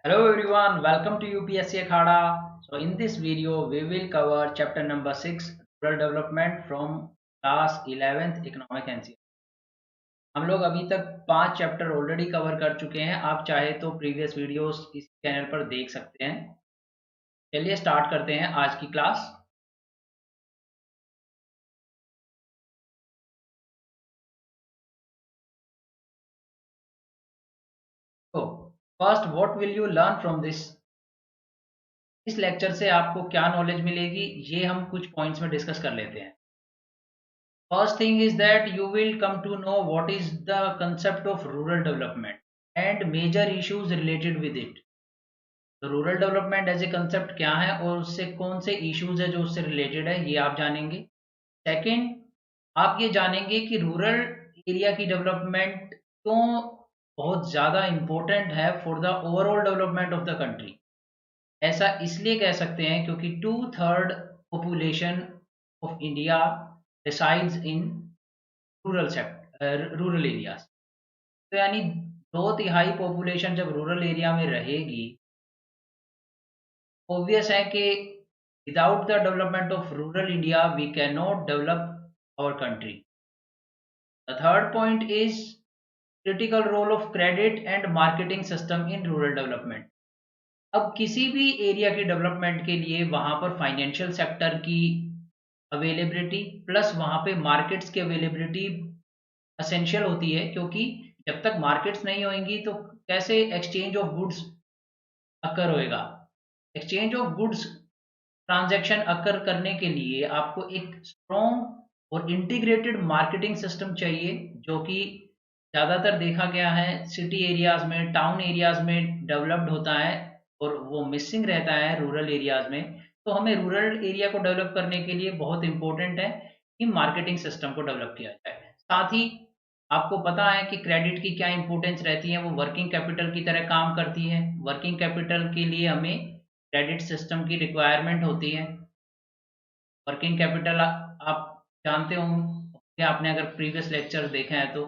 Hello everyone, welcome to UPSC Akhada. So in this video, we will cover chapter number 6, Rural Development from class 11th Economic NCERT. हम लोग अभी तक 5 chapter already cover कर चुके हैं। आप चाहे तो प्रीवियस वीडियोस इस चैनल पर देख सकते हैं। चलिए स्टार्ट करते हैं आज की क्लास। तो first, what will you learn from this? इस लेक्चर से आपको क्या नॉलेज मिलेगी, ये हम कुछ पॉइंट्स में डिस्कस कर लेते हैं। First thing is that you will come to know what is the concept of rural development and major issues related with it. तो rural development as a concept क्या है और उससे कौन से इश्यूज है जो उससे रिलेटेड है, ये आप जानेंगे। सेकंड, आप ये जानेंगे कि रूरल एरिया की डेवलपमेंट क्यों बहुत ज़्यादा इम्पोर्टेंट है for the overall development of the country. ऐसा इसलिए कह सकते हैं क्योंकि 2/3 population of India resides in rural areas. तो यानी 2/3 पॉपुलेशन जब रूरल एरिया में रहेगी, ऑब्वियस है कि without the development of rural India we can not develop our country. The third point is critical role of credit and marketing system in rural development. अब किसी भी एरिया की development के लिए वहां पर फाइनेंशियल सेक्टर की अवेलेबिलिटी प्लस वहां पे मार्केट्स की अवेलेबिलिटी असेंशियल होती है, क्योंकि जब तक मार्केट्स नहीं होंगी तो कैसे एक्सचेंज ऑफ गुड्स अकर होएगा। एक्सचेंज ऑफ गुड्स ट्रांजैक्शन अकर करने के लिए आपको एक स्ट्रॉन्ग और इंटीग्रेटेड मार्केटिंग सिस्टम चाहिए, जो कि ज़्यादातर देखा गया है सिटी एरियाज में, टाउन एरियाज में डेवलप्ड होता है और वो मिसिंग रहता है रूरल एरियाज में। तो हमें रूरल एरिया को डेवलप करने के लिए बहुत इंपॉर्टेंट है कि मार्केटिंग सिस्टम को डेवलप किया जाए। साथ ही आपको पता है कि क्रेडिट की क्या इंपॉर्टेंस रहती है, वो वर्किंग कैपिटल की तरह काम करती है। वर्किंग कैपिटल के लिए हमें क्रेडिट सिस्टम की रिक्वायरमेंट होती है। वर्किंग कैपिटल आप जानते होंगे, आपने अगर प्रीवियस लेक्चर देखे हैं तो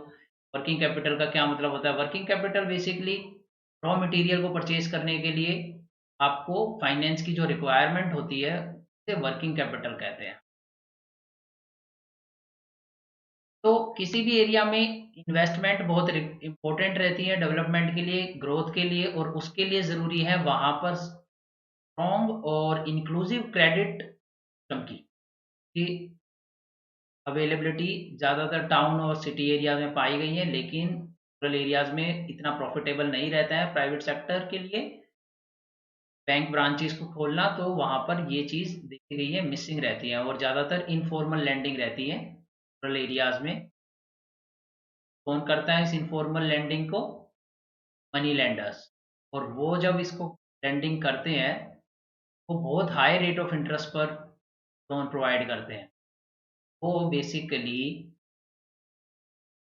वर्किंग कैपिटल का क्या मतलब होता है। Working capital basically raw material को परचेज करने के लिए आपको फाइनेंस की जो रिक्वायरमेंट होती है उसे वर्किंग कैपिटल कहते हैं। तो किसी भी एरिया में इन्वेस्टमेंट बहुत इंपॉर्टेंट रहती है डेवलपमेंट के लिए, ग्रोथ के लिए, और उसके लिए ज़रूरी है वहाँ पर स्ट्रॉन्ग और इंक्लूसिव क्रेडिट सिस्टम की अवेलेबिलिटी ज़्यादातर टाउन और सिटी एरिया में पाई गई है, लेकिन रूरल एरियाज में इतना प्रॉफिटेबल नहीं रहता है प्राइवेट सेक्टर के लिए बैंक ब्रांचेस को खोलना। तो वहाँ पर ये चीज़ देखी गई है, मिसिंग रहती है और ज़्यादातर इनफॉर्मल लैंडिंग रहती है रूरल एरियाज में। कौन करता है इस इनफॉर्मल लैंडिंग को? Money lenders. और वो जब इसको लैंडिंग करते हैं वो बहुत हाई रेट ऑफ इंटरेस्ट पर लोन प्रोवाइड करते हैं। वो बेसिकली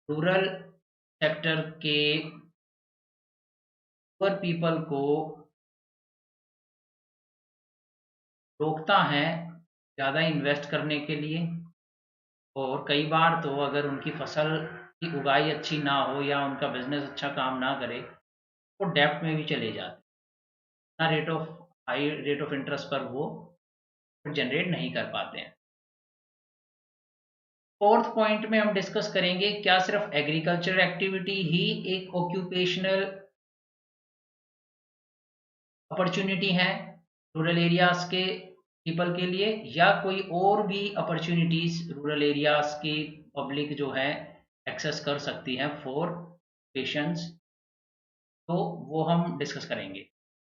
रूरल सेक्टर के पुअर पीपल को रोकता है ज़्यादा इन्वेस्ट करने के लिए। और कई बार तो अगर उनकी फसल की उगाई अच्छी ना हो या उनका बिजनेस अच्छा काम ना करे, वो डेप्ट में भी चले जाते हैं। हाई रेट ऑफ इंटरेस्ट पर वो जनरेट नहीं कर पाते हैं। फोर्थ पॉइंट में हम डिस्कस करेंगे, क्या सिर्फ एग्रीकल्चर एक्टिविटी ही एक ऑक्यूपेशनल अपॉर्चुनिटी है रूरल एरियाज के पीपल के लिए, या कोई और भी अपॉर्चुनिटीज रूरल एरियाज की पब्लिक जो है एक्सेस कर सकती है फॉर पेशेंट्स। तो वो हम डिस्कस करेंगे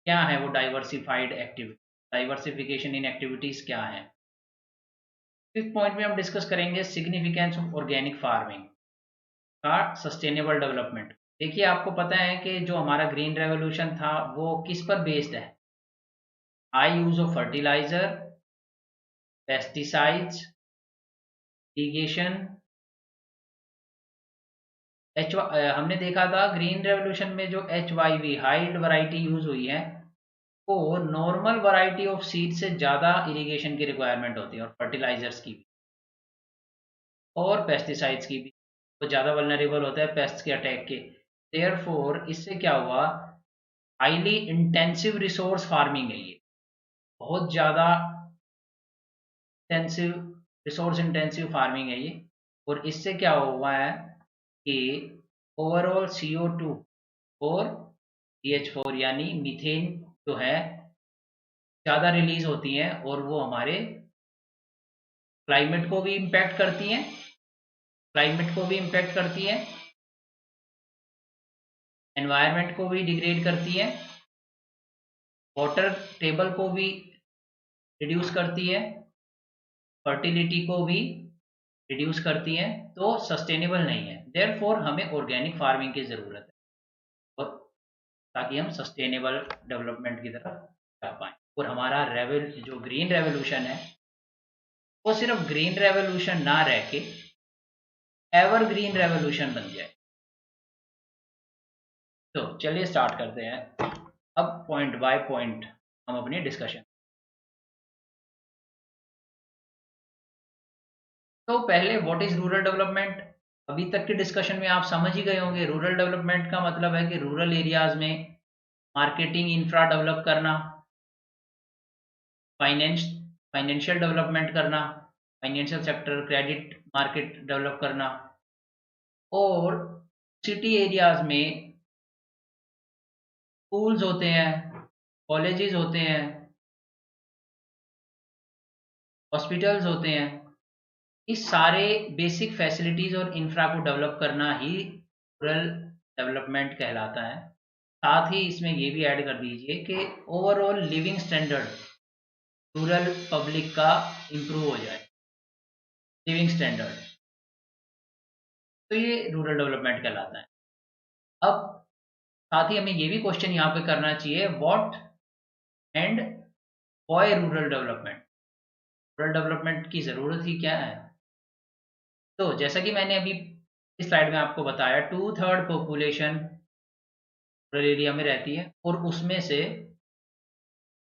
क्या है वो डाइवर्सिफाइड एक्टिविटी, डाइवर्सिफिकेशन इन एक्टिविटीज क्या है। फिफ्थ पॉइंट में हम डिस्कस करेंगे सिग्निफिकेंस ऑफ ऑर्गेनिक फार्मिंग का सस्टेनेबल डेवलपमेंट। देखिए, आपको पता है कि जो हमारा ग्रीन रेवोल्यूशन था वो किस पर बेस्ड है? High use of fertiliser, pesticides, irrigation. हमने देखा था ग्रीन रेवोल्यूशन में जो HYV हाइड वैरायटी यूज हुई है वो नॉर्मल वैरायटी ऑफ सीड से ज़्यादा इरिगेशन की रिक्वायरमेंट होती है, और फर्टिलाइजर्स की भी और पेस्टिसाइड्स की भी। वो ज़्यादा वल्नरेबल होता है पेस्ट के अटैक के। देयरफॉर इससे क्या हुआ, हाईली इंटेंसिव रिसोर्स फार्मिंग है ये, बहुत ज़्यादा इंटेंसिव, रिसोर्स इंटेंसिव फार्मिंग है ये। और इससे क्या हुआ है कि ओवरऑल CO2 और CH4 यानी मीथेन जो है ज़्यादा रिलीज होती हैं, और वो हमारे क्लाइमेट को भी इम्पैक्ट करती हैं, क्लाइमेट को भी इम्पैक्ट करती हैं, एनवायरनमेंट को भी डिग्रेड करती हैं, वाटर टेबल को भी रिड्यूस करती है, फर्टिलिटी को भी रिड्यूस करती हैं, तो सस्टेनेबल नहीं है। देयरफॉर हमें ऑर्गेनिक फार्मिंग की ज़रूरत है, और ताकि हम सस्टेनेबल डेवलपमेंट की तरफ जा पाएँ, और हमारा जो ग्रीन रेवोल्यूशन है वो सिर्फ ग्रीन रेवोल्यूशन ना रह के एवरग्रीन रेवोल्यूशन बन जाए। तो चलिए स्टार्ट करते हैं अब पॉइंट बाय पॉइंट हम अपनी डिस्कशन। तो पहले व्हाट इज रूरल डेवलपमेंट। अभी तक के डिस्कशन में आप समझ ही गए होंगे, रूरल डेवलपमेंट का मतलब है कि रूरल एरियाज में मार्केटिंग इंफ्रा डेवलप करना, फाइनेंस फाइनेंशियल डेवलपमेंट करना, financial sector credit market develop करना, और सिटी एरियाज में स्कूल्स होते हैं, कॉलेजेस होते हैं, हॉस्पिटल्स होते हैं, इस सारे बेसिक फैसिलिटीज और इंफ्रा को डेवलप करना ही रूरल डेवलपमेंट कहलाता है। साथ ही इसमें ये भी ऐड कर दीजिए कि overall living standard rural public का इम्प्रूव हो जाए, लिविंग स्टैंडर्ड, तो ये रूरल डेवलपमेंट कहलाता है। अब साथ ही हमें ये भी क्वेश्चन यहाँ पे करना चाहिए, what and why rural development, rural development की ज़रूरत ही क्या है। तो जैसा कि मैंने अभी इस स्लाइड में आपको बताया, 2/3 पॉपुलेशन रूरल एरिया में रहती है, और उसमें से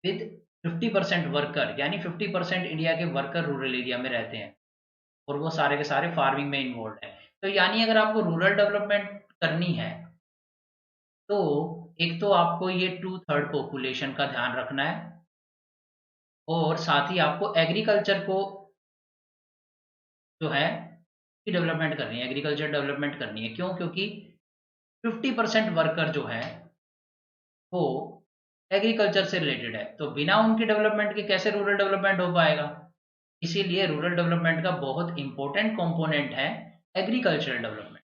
विद 50% वर्कर, यानी 50% इंडिया के वर्कर रूरल एरिया में रहते हैं, और वो सारे के सारे फार्मिंग में इन्वॉल्व है। तो यानी अगर आपको रूरल डेवलपमेंट करनी है, तो एक तो आपको ये 2/3 पॉपुलेशन का ध्यान रखना है, और साथ ही आपको एग्रीकल्चर को जो है डेवलपमेंट करनी है, एग्रीकल्चर डेवलपमेंट करनी है। क्यों? क्योंकि 50% वर्कर जो है वो एग्रीकल्चर से रिलेटेड है, तो बिना उनके डेवलपमेंट के कैसे रूरल डेवलपमेंट हो पाएगा। इसीलिए रूरल डेवलपमेंट का बहुत इंपॉर्टेंट कंपोनेंट है agricultural development.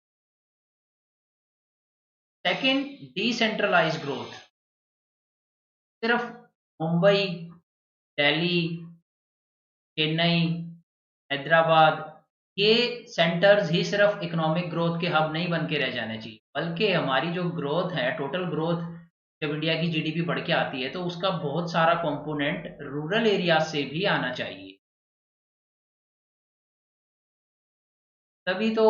Second, decentralise growth. सिर्फ मुंबई, दिल्ली, चेन्नई, हैदराबाद, ये सेंटर्स ही सिर्फ इकोनॉमिक ग्रोथ के हब नहीं बन के रह जाने चाहिए, बल्कि हमारी जो ग्रोथ है, टोटल ग्रोथ, जब इंडिया की जीडीपी बढ़ के आती है तो उसका बहुत सारा कंपोनेंट रूरल एरिया से भी आना चाहिए। तभी तो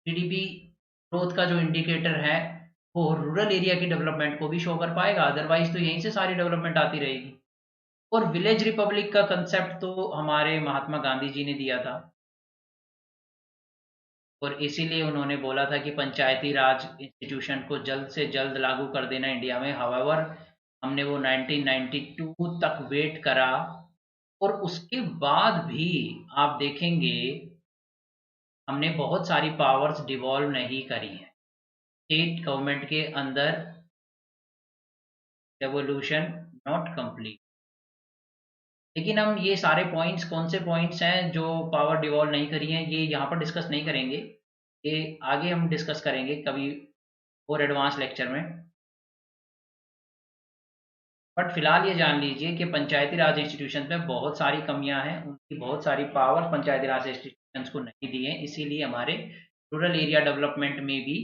जीडीपी ग्रोथ का जो इंडिकेटर है वो रूरल एरिया की डेवलपमेंट को भी शो कर पाएगा, अदरवाइज तो यहीं से सारी डेवलपमेंट आती रहेगी। और विलेज रिपब्लिक का कंसेप्ट तो हमारे महात्मा गांधी जी ने दिया था, और इसीलिए उन्होंने बोला था कि पंचायती राज इंस्टीट्यूशन को जल्द से जल्द लागू कर देना इंडिया में। हाउएवर हमने वो 1992 तक वेट करा, और उसके बाद भी आप देखेंगे हमने बहुत सारी पावर्स डिवॉल्व नहीं करी हैं। स्टेट गवर्नमेंट के अंदर रेवोल्यूशन नॉट कंप्लीट। लेकिन हम ये सारे पॉइंट्स, कौन से पॉइंट्स हैं जो पावर डिवॉल्व नहीं करी हैं, ये यहाँ पर डिस्कस नहीं करेंगे, ये आगे हम डिस्कस करेंगे कभी और एडवांस लेक्चर में। बट फिलहाल ये जान लीजिए कि पंचायती राज इंस्टीट्यूशन में बहुत सारी कमियां हैं, उनकी बहुत सारी पावर पंचायती राज इंस्टीट्यूशंस को नहीं दी है। इसीलिए हमारे रूरल एरिया डेवलपमेंट में भी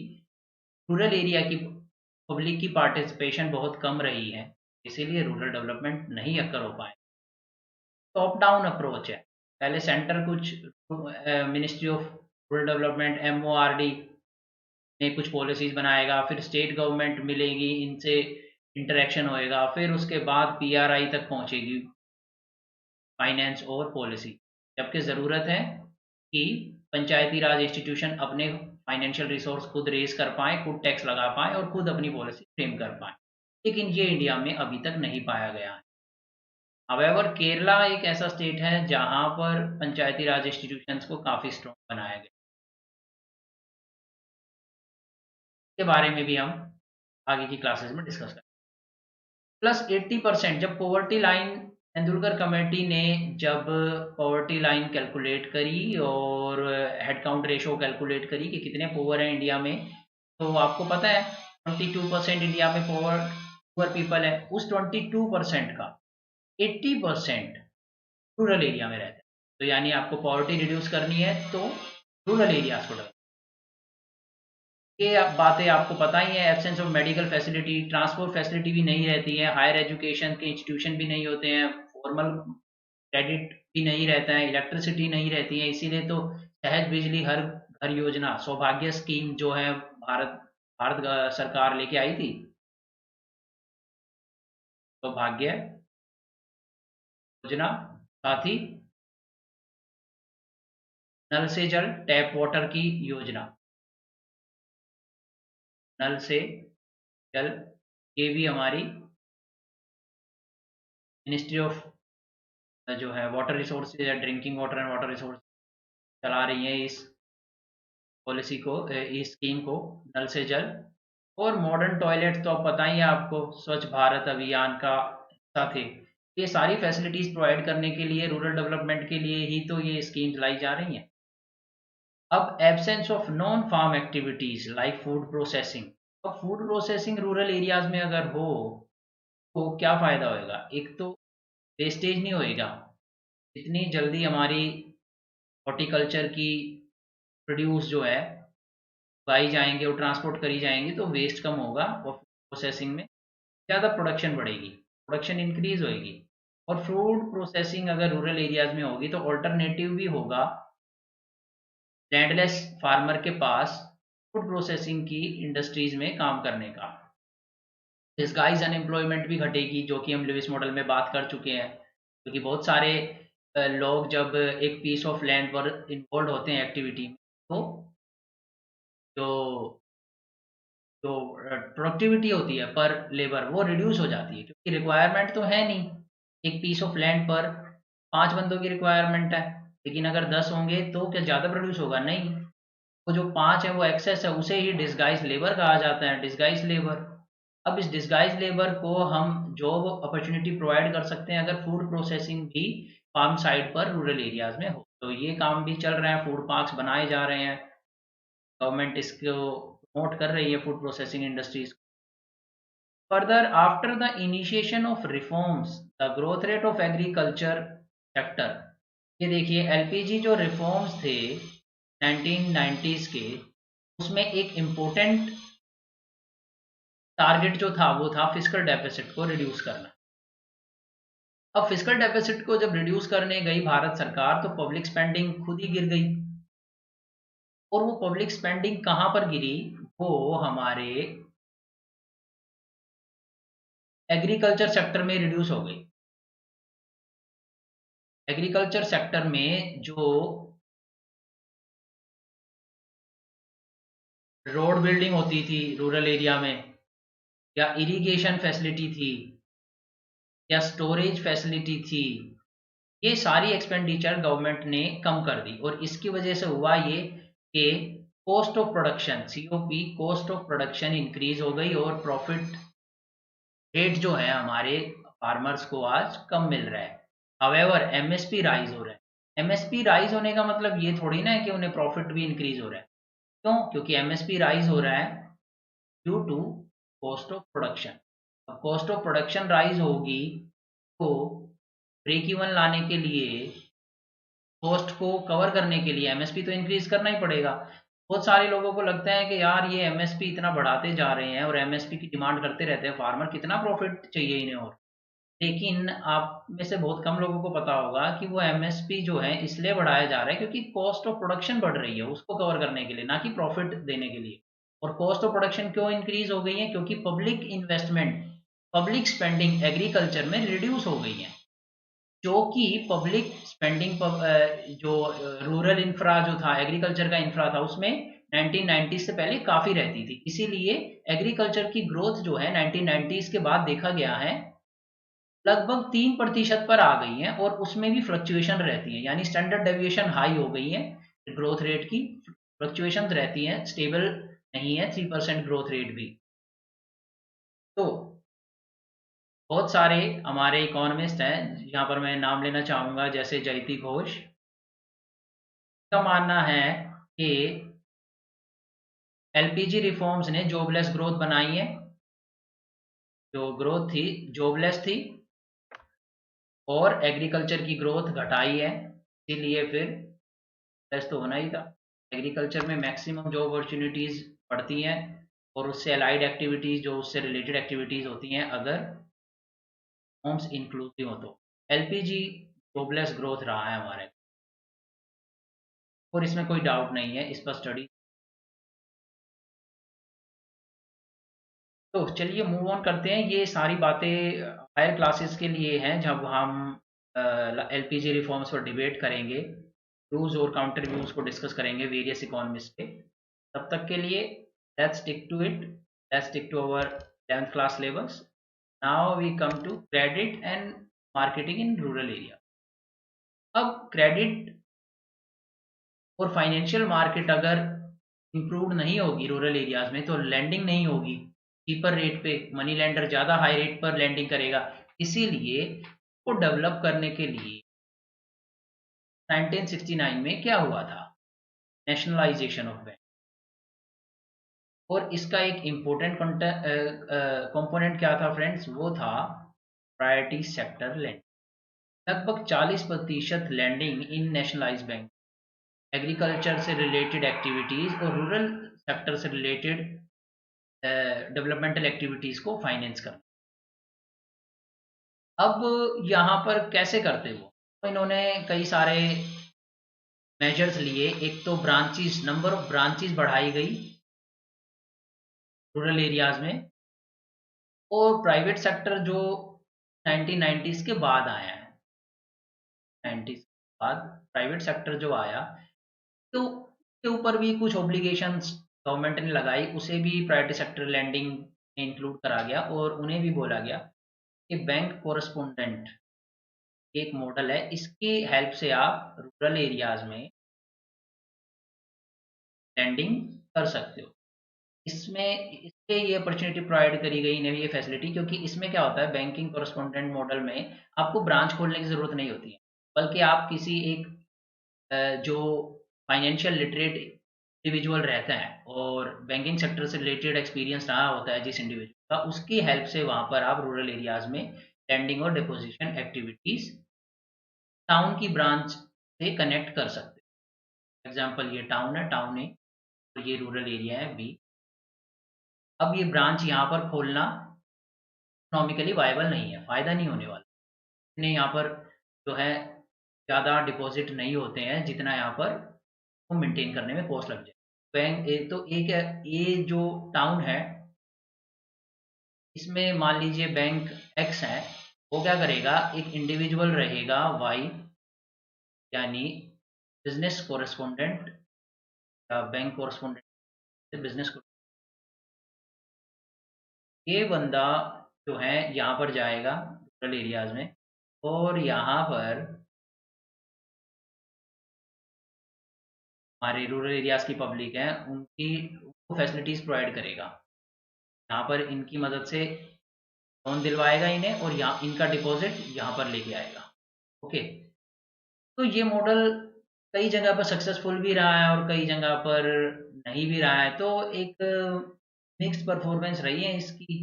रूरल एरिया की पब्लिक की पार्टिसिपेशन बहुत कम रही है, इसीलिए रूरल डेवलपमेंट नहीं अक्कर हो पाए। टॉप डाउन अप्रोच है, पहले सेंटर कुछ ministry of rural development MORD में कुछ पॉलिसीज बनाएगा, फिर स्टेट गवर्नमेंट मिलेगी, इनसे इंटरेक्शन होएगा, फिर उसके बाद PRI तक पहुंचेगी, फाइनेंस और पॉलिसी। जबकि ज़रूरत है कि पंचायती राज इंस्टीट्यूशन अपने फाइनेंशियल रिसोर्स खुद रेज कर पाएँ, खुद टैक्स लगा पाएँ और खुद अपनी पॉलिसी फ्रेम कर पाएँ। लेकिन ये इंडिया में अभी तक नहीं पाया गया है। हावेवर केरला एक ऐसा स्टेट है जहाँ पर पंचायती राज इंस्टीट्यूशंस को काफ़ी स्ट्रॉन्ग बनाया गया। के बारे में भी हम आगे की क्लासेस में डिस्कस करेंगे। प्लस 80%, जब पॉवर्टी लाइन, तेंदुलकर कमेटी ने जब पॉवर्टी लाइन कैलकुलेट करी और हेड काउंट रेशो कैलकुलेट करी कि कितने पुअर हैं इंडिया में, तो आपको पता है 22% इंडिया में पुअर पीपल है। उस 22% का 80% रूरल एरिया में रहते हैं। तो यानी आपको पॉवर्टी रिड्यूस करनी है तो रूरल एरियाज को डेवलप। ये बातें आपको पता ही है, absence of medical facility, transport facility भी नहीं रहती है, हायर एजुकेशन के इंस्टीट्यूशन भी नहीं होते हैं, फॉर्मल क्रेडिट भी नहीं रहता है, इलेक्ट्रिसिटी नहीं रहती है। इसीलिए तो सहज बिजली हर घर योजना, सौभाग्य स्कीम जो है भारत भारत सरकार लेके आई थी, सौभाग्य योजना, साथ ही नल से जल, टैप वाटर की योजना, नल से जल, ये भी हमारी मिनिस्ट्री ऑफ जो है वाटर रिसोर्सेज या drinking water and water resource चला रही है इस पॉलिसी को, इस स्कीम को, नल से जल। और मॉडर्न टॉयलेट तो अब पता ही है आपको, स्वच्छ भारत अभियान का हिस्सा थे। ये सारी फैसिलिटीज प्रोवाइड करने के लिए, रूरल डेवलपमेंट के लिए ही तो ये स्कीम्स लाई जा रही हैं। अब absence of non farm activities like food processing. अब फूड प्रोसेसिंग रूरल एरियाज में अगर हो तो क्या फायदा होएगा? एक तो वेस्टेज नहीं होएगा, इतनी जल्दी हमारी हॉर्टिकल्चर की प्रोड्यूस जो है उगाई जाएंगे और ट्रांसपोर्ट करी जाएंगी तो वेस्ट कम होगा और प्रोसेसिंग में ज़्यादा प्रोडक्शन बढ़ेगी, प्रोडक्शन इंक्रीज होएगी। और फूड प्रोसेसिंग अगर रूरल एरियाज में होगी तो ऑल्टरनेटिव भी होगा लैंडलेस फार्मर के पास फूड प्रोसेसिंग की इंडस्ट्रीज में काम करने का। डिस्गाइज अनएम्प्लॉयमेंट भी घटेगी, जो कि हम लिविस मॉडल में बात कर चुके हैं, क्योंकि बहुत सारे लोग जब एक पीस ऑफ लैंड पर इन्वॉल्व होते हैं एक्टिविटी में, तो जो जो प्रोडक्टिविटी होती है पर लेबर वो रिड्यूस हो जाती है, क्योंकि रिक्वायरमेंट तो है नहीं। एक पीस ऑफ लैंड पर 5 बंदों की रिक्वायरमेंट है, लेकिन अगर 10 होंगे तो क्या ज़्यादा प्रोड्यूस होगा? नहीं। वो जो 5 है वो एक्सेस है, उसे ही डिस्गाइज लेबर कहा जाता है, डिस्गाइज लेबर। अब इस डिस्गाइज लेबर को हम जॉब अपॉर्चुनिटी प्रोवाइड कर सकते हैं अगर फूड प्रोसेसिंग भी फार्म साइड पर रूरल एरियाज में हो। तो ये काम भी चल रहे हैं, फूड पार्क्स बनाए जा रहे हैं, गवर्नमेंट इसको प्रमोट कर रही है food processing industries. Further, after the initiation of reforms, the growth rate of agriculture sector. ये देखिए एलपीजी जो रिफॉर्म्स थे 1990s के, उसमें एक इम्पोर्टेंट टारगेट जो था वो था फिस्कल डेफिसिट को रिड्यूस करना। अब फिस्कल डेफिसिट को जब रिड्यूस करने गई भारत सरकार तो पब्लिक स्पेंडिंग खुद ही गिर गई। और वो पब्लिक स्पेंडिंग कहाँ पर गिरी? वो हमारे एग्रीकल्चर सेक्टर में रिड्यूस हो गई। एग्रीकल्चर सेक्टर में जो रोड बिल्डिंग होती थी रूरल एरिया में, या इरिगेशन फैसिलिटी थी, या स्टोरेज फैसिलिटी थी, ये सारी एक्सपेंडिचर गवर्नमेंट ने कम कर दी। और इसकी वजह से हुआ ये कि cost of production, COP, cost of production increase हो गई और प्रॉफिट रेट जो है हमारे फार्मर्स को आज कम मिल रहा है। हावेवर एमएसपी राइज हो रहा है। एमएसपी राइज होने का मतलब ये थोड़ी ना है कि उन्हें प्रॉफिट भी इंक्रीज हो रहा है। क्यों? क्योंकि एमएसपी राइज हो रहा है due to cost of production. अब कॉस्ट ऑफ प्रोडक्शन राइज होगी तो ब्रेक इवन लाने के लिए, कॉस्ट को कवर करने के लिए एमएसपी तो इंक्रीज करना ही पड़ेगा। बहुत सारे लोगों को लगता है कि यार ये एमएसपी इतना बढ़ाते जा रहे हैं और एमएसपी की डिमांड करते रहते हैं फार्मर, कितना प्रॉफिट चाहिए इन्हें और। लेकिन आप में से बहुत कम लोगों को पता होगा कि वो एमएसपी जो है इसलिए बढ़ाया जा रहा है क्योंकि कॉस्ट ऑफ प्रोडक्शन बढ़ रही है, उसको कवर करने के लिए, ना कि प्रॉफिट देने के लिए। और कॉस्ट ऑफ प्रोडक्शन क्यों इंक्रीज हो गई है? क्योंकि public investment, public spending agriculture में रिड्यूस हो गई है। जो कि पब्लिक स्पेंडिंग जो रूरल इंफ्रा जो था, एग्रीकल्चर का इंफ्रा था, उसमें 1990 से पहले काफ़ी रहती थी। इसीलिए एग्रीकल्चर की ग्रोथ जो है 1990 के बाद देखा गया है लगभग 3% पर आ गई है और उसमें भी फ्लक्चुएशन रहती है, यानी स्टैंडर्ड डेविएशन हाई हो गई है ग्रोथ रेट की, फ्लक्चुएशन रहती है, स्टेबल नहीं है 3% ग्रोथ रेट भी। तो बहुत सारे हमारे इकोनॉमिस्ट हैं, यहाँ पर मैं नाम लेना चाहूँगा, जैसे जयती घोष का मानना है कि एलपीजी रिफॉर्म्स ने जॉबलेस ग्रोथ बनाई है, जो ग्रोथ थी जॉबलेस थी और एग्रीकल्चर की ग्रोथ घटाई है, इसीलिए फिर लेस तो होना ही था। एग्रीकल्चर में मैक्सिमम जॉब अपॉर्चुनिटीज़ पड़ती हैं और उससे अलाइड एक्टिविटीज़, जो उससे रिलेटेड एक्टिविटीज़ होती हैं, अगर होम्स इंक्लूसिव हो तो एलपीजी जॉबलेस ग्रोथ रहा है हमारे, और इसमें कोई डाउट नहीं है, इस पर स्टडी। तो चलिए मूव ऑन करते हैं। ये सारी बातें हायर क्लासेस के लिए हैं, जब हम एलपीजी रिफॉर्म्स पर डिबेट करेंगे, व्यूज और काउंटर व्यूज को डिस्कस करेंगे वेरियस इकोनॉमिस्ट के। तब तक के लिए let's stick to it, let's stick to our 11th class syllabus. Now we come to credit and marketing in rural area. अब क्रेडिट और फाइनेंशियल मार्केट अगर इम्प्रूव नहीं होगी रूरल एरियाज में, तो लैंडिंग नहीं होगी चीपर रेट पे, मनी लेंडर ज़्यादा हाई रेट पर लैंडिंग करेगा। इसीलिए को डेवलप करने के लिए 1969 में क्या हुआ था, नेशनलाइजेशन ऑफ बैंक। और इसका एक इम्पोर्टेंट कंपोनेंट क्या था फ्रेंड्स, वो था प्रायोरिटी सेक्टर लैंडिंग। लगभग 40% lending in nationalise bank agriculture से रिलेटेड एक्टिविटीज़ और रूरल सेक्टर से रिलेटेड डेवलपमेंटल एक्टिविटीज़ को फाइनेंस करना। अब यहाँ पर कैसे करते वो, तो इन्होंने कई सारे मेजर्स लिए। एक तो ब्रांचेस, नंबर ऑफ ब्रांचेस बढ़ाई गई रूरल एरियाज में, और प्राइवेट सेक्टर जो 1990s के बाद आया है, 90s के बाद प्राइवेट सेक्टर जो आया, तो उसके ऊपर भी कुछ ऑब्लिगेशंस गवर्नमेंट ने लगाई, उसे भी प्राइवेट सेक्टर लैंडिंग में इंक्लूड करा गया, और उन्हें भी बोला गया कि बैंक कोरस्पोंडेंट एक मॉडल है, इसकी हेल्प से आप रूरल एरियाज में लैंडिंग कर सकते हो। इसमें इसके ये अपॉर्चुनिटी प्रोवाइड करी गई इन्हें, ये फैसिलिटी, क्योंकि इसमें क्या होता है, बैंकिंग कोरस्पोंडेंट मॉडल में आपको ब्रांच खोलने की ज़रूरत नहीं होती है, बल्कि आप किसी एक जो फाइनेंशियल लिटरेट इंडिविजुअल रहता है और बैंकिंग सेक्टर से रिलेटेड एक्सपीरियंस रहा होता है जिस इंडिविजुअल का, उसकी हेल्प से वहाँ पर आप रूरल एरियाज में लैंडिंग और डिपोजिशन एक्टिविटीज़ टाउन की ब्रांच से कनेक्ट कर सकते हैं। एग्जाम्पल ये टाउन है, टाउन ए, और ये रूरल एरिया है बी। अब ये ब्रांच यहाँ पर खोलना इकोनॉमिकली वायबल नहीं है, फ़ायदा नहीं होने वाला। इतने यहाँ पर जो है ज़्यादा डिपॉजिट नहीं होते हैं जितना यहाँ पर वो मेंटेन करने में कॉस्ट लग जाए। बैंक एक तो एक है, ये जो टाउन है, इसमें मान लीजिए बैंक एक्स है, वो क्या करेगा, एक इंडिविजुअल रहेगा वाई, यानी बिजनेस कोरेस्पोंडेंट या बैंक कोरेस्पोंडेंट बिजनेस। ये बंदा जो है यहाँ पर जाएगा रूरल एरियाज में, और यहाँ पर हमारे रूरल एरियाज की पब्लिक है, उनकी उनको फैसिलिटीज़ प्रोवाइड करेगा। यहाँ पर इनकी मदद से लोन दिलवाएगा इन्हें, और यहाँ इनका डिपॉजिट यहाँ पर लेके आएगा। ओके, तो ये मॉडल कई जगह पर सक्सेसफुल भी रहा है और कई जगह पर नहीं भी रहा है, तो एक मिक्स्ड परफॉर्मेंस रही है इसकी।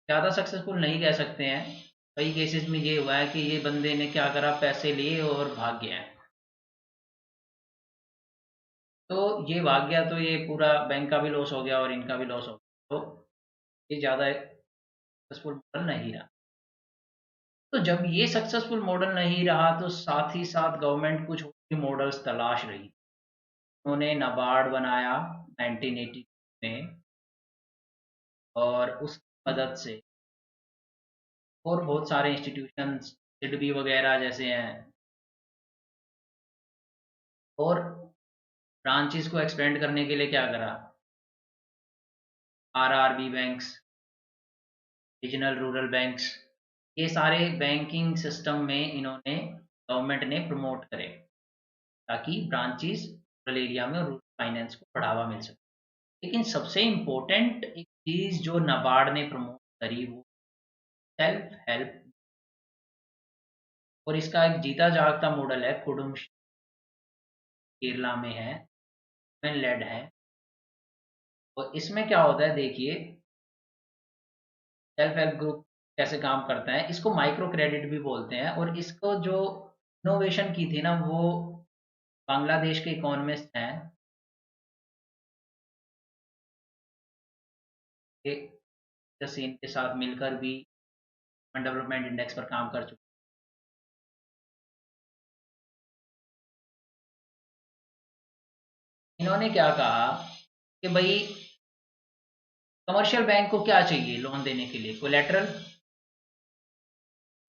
ज़्यादा सक्सेसफुल नहीं कह सकते हैं। कई केसेस में ये हुआ है कि ये बंदे ने क्या करा, पैसे लिए और भाग गया है। तो ये भाग गया तो ये पूरा बैंक का भी लॉस हो गया और इनका भी लॉस हो गया, तो ये ज़्यादा सक्सेसफुल मॉडल नहीं रहा। तो जब ये सक्सेसफुल मॉडल नहीं रहा, तो साथ ही साथ गवर्नमेंट कुछ और भी मॉडल्स तलाश रही। उन्होंने नाबार्ड बनाया 1980 में, और उसकी मदद से और बहुत सारे इंस्टीट्यूशंस, सिडबी वगैरह जैसे हैं, और ब्रांचेस को एक्सपेंड करने के लिए क्या करा, RRB banks, regional rural banks, ये सारे बैंकिंग सिस्टम में इन्होंने गवर्नमेंट ने प्रमोट करे ताकि ब्रांचेस रूरल एरिया में रूरल फाइनेंस को बढ़ावा मिल सके। लेकिन सबसे इम्पोर्टेंट एक चीज जो नाबार्ड ने प्रमोट करी वो सेल्फ हेल्प, और इसका एक जीता जागता मॉडल है कुडुम, केरला में है, लेड है। और इसमें क्या होता है देखिए, सेल्फ हेल्प ग्रुप कैसे काम करता है, इसको माइक्रो क्रेडिट भी बोलते हैं। और इसको जो इनोवेशन की थी ना वो बांग्लादेश के इकोनॉमिस्ट हैं, ये जसीन के साथ मिलकर भी डेवलपमेंट इंडेक्स पर काम कर चुके। इन्होंने क्या कहा कि भाई कमर्शियल बैंक को क्या चाहिए लोन देने के लिए, कोलेटरल,